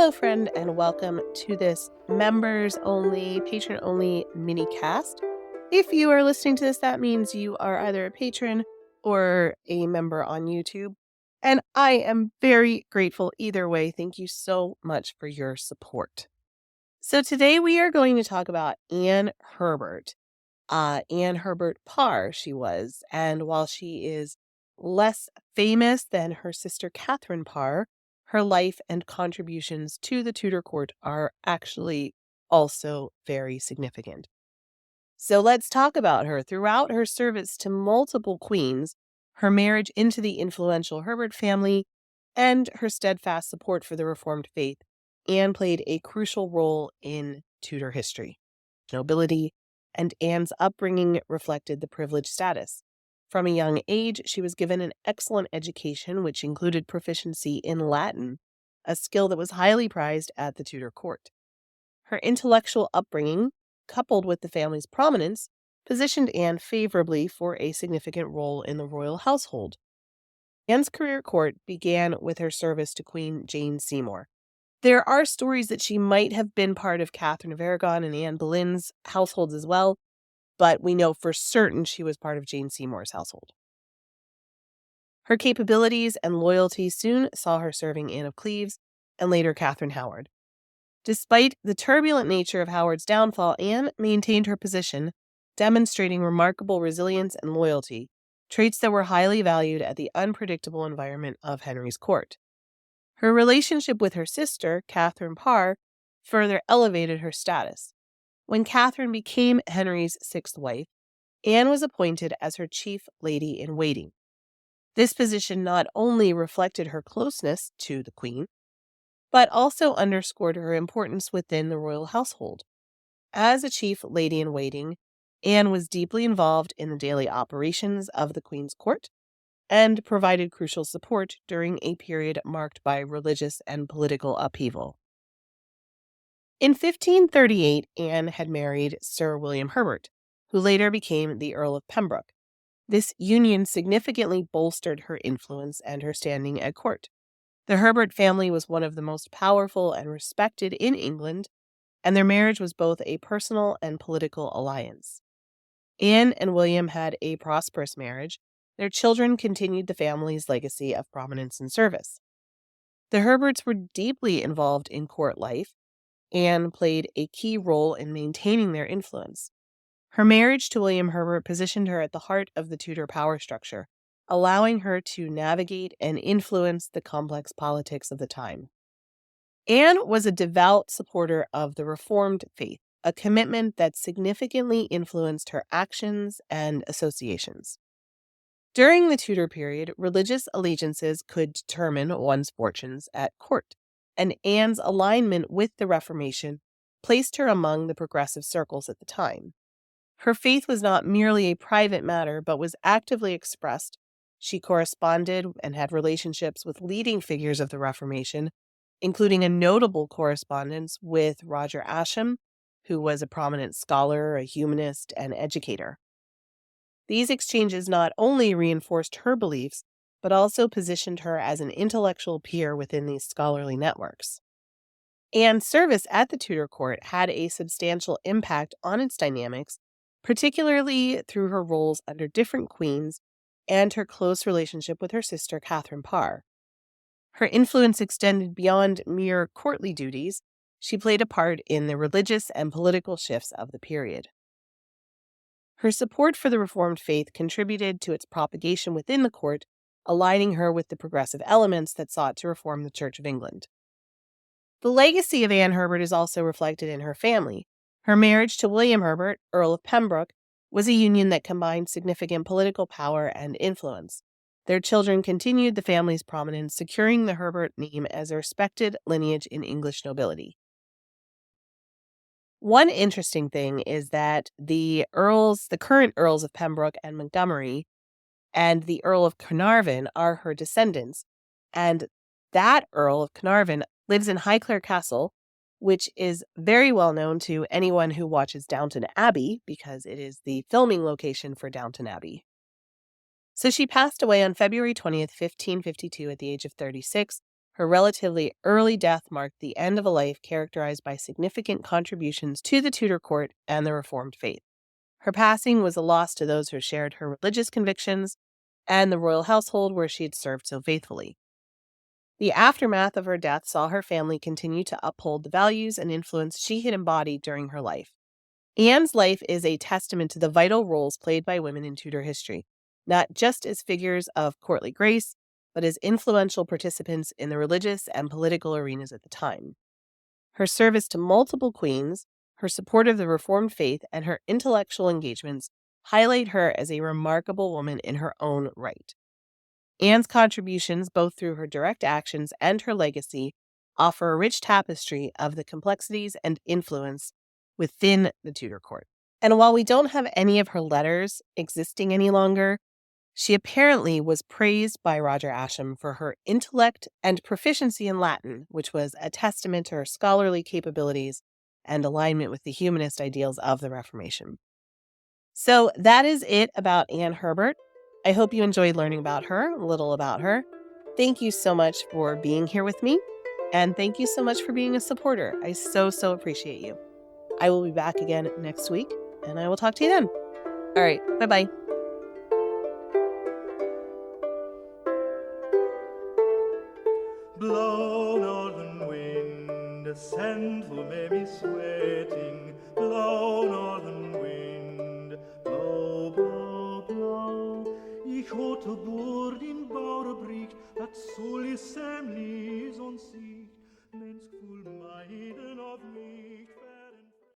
Hello, friend, and welcome to this members only, patron only mini cast. If you are listening to this, that means you are either a patron or a member on YouTube. And I am very grateful either way. Thank you so much for your support. So today we are going to talk about Anne Herbert. Anne Herbert Parr, she was. And while she is less famous than her sister Catherine Parr, her life and contributions to the Tudor court are actually also very significant. So let's talk about her. Throughout her service to multiple queens, her marriage into the influential Herbert family, and her steadfast support for the Reformed faith, Anne played a crucial role in Tudor history. Nobility and Anne's upbringing reflected the privileged status. From a young age, she was given an excellent education, which included proficiency in Latin, a skill that was highly prized at the Tudor court. Her intellectual upbringing, coupled with the family's prominence, positioned Anne favorably for a significant role in the royal household. Anne's career at court began with her service to Queen Jane Seymour. There are stories that she might have been part of Catherine of Aragon and Anne Boleyn's households as well, but we know for certain she was part of Jane Seymour's household. Her capabilities and loyalty soon saw her serving Anne of Cleves and later Catherine Howard. Despite the turbulent nature of Howard's downfall, Anne maintained her position, demonstrating remarkable resilience and loyalty, traits that were highly valued at the unpredictable environment of Henry's court. Her relationship with her sister, Catherine Parr, further elevated her status. When Catherine became Henry's sixth wife, Anne was appointed as her chief lady-in-waiting. This position not only reflected her closeness to the queen, but also underscored her importance within the royal household. As a chief lady-in-waiting, Anne was deeply involved in the daily operations of the queen's court and provided crucial support during a period marked by religious and political upheaval. In 1538, Anne had married Sir William Herbert, who later became the Earl of Pembroke. This union significantly bolstered her influence and her standing at court. The Herbert family was one of the most powerful and respected in England, and their marriage was both a personal and political alliance. Anne and William had a prosperous marriage. Their children continued the family's legacy of prominence and service. The Herberts were deeply involved in court life. Anne played a key role in maintaining their influence. Her marriage to William Herbert positioned her at the heart of the Tudor power structure, allowing her to navigate and influence the complex politics of the time. Anne was a devout supporter of the Reformed faith, a commitment that significantly influenced her actions and associations. During the Tudor period, religious allegiances could determine one's fortunes at court, and Anne's alignment with the Reformation placed her among the progressive circles at the time. Her faith was not merely a private matter, but was actively expressed. She corresponded and had relationships with leading figures of the Reformation, including a notable correspondence with Roger Ascham, who was a prominent scholar, a humanist, and educator. These exchanges not only reinforced her beliefs, but also positioned her as an intellectual peer within these scholarly networks. Anne's service at the Tudor court had a substantial impact on its dynamics, particularly through her roles under different queens and her close relationship with her sister Catherine Parr. Her influence extended beyond mere courtly duties. She played a part in the religious and political shifts of the period. Her support for the Reformed faith contributed to its propagation within the court, aligning her with the progressive elements that sought to reform the Church of England. The legacy of Anne Herbert is also reflected in her family. Her marriage to William Herbert, Earl of Pembroke, was a union that combined significant political power and influence. Their children continued the family's prominence, securing the Herbert name as a respected lineage in English nobility. One interesting thing is that the current Earls of Pembroke and Montgomery, and the Earl of Carnarvon are her descendants, and that Earl of Carnarvon lives in Highclere Castle, which is very well known to anyone who watches Downton Abbey because it is the filming location for Downton Abbey. So she passed away on February 20th, 1552 at the age of 36. Her relatively early death marked the end of a life characterized by significant contributions to the Tudor court and the Reformed faith. Her passing was a loss to those who shared her religious convictions and the royal household where she had served so faithfully. The aftermath of her death saw her family continue to uphold the values and influence she had embodied during her life. Anne's life is a testament to the vital roles played by women in Tudor history, not just as figures of courtly grace, but as influential participants in the religious and political arenas at the time. Her service to multiple queens, her support of the Reformed faith, and her intellectual engagements highlight her as a remarkable woman in her own right. Anne's contributions, both through her direct actions and her legacy, offer a rich tapestry of the complexities and influence within the Tudor court. And while we don't have any of her letters existing any longer, she apparently was praised by Roger Ascham for her intellect and proficiency in Latin, which was a testament to her scholarly capabilities and alignment with the humanist ideals of the Reformation. So that is it about Anne Herbert. I hope you enjoyed learning about her, a little about her. Thank you so much for being here with me, and thank you so much for being a supporter. I so appreciate you. I will be back again next week, and I will talk to you then. All right, bye-bye.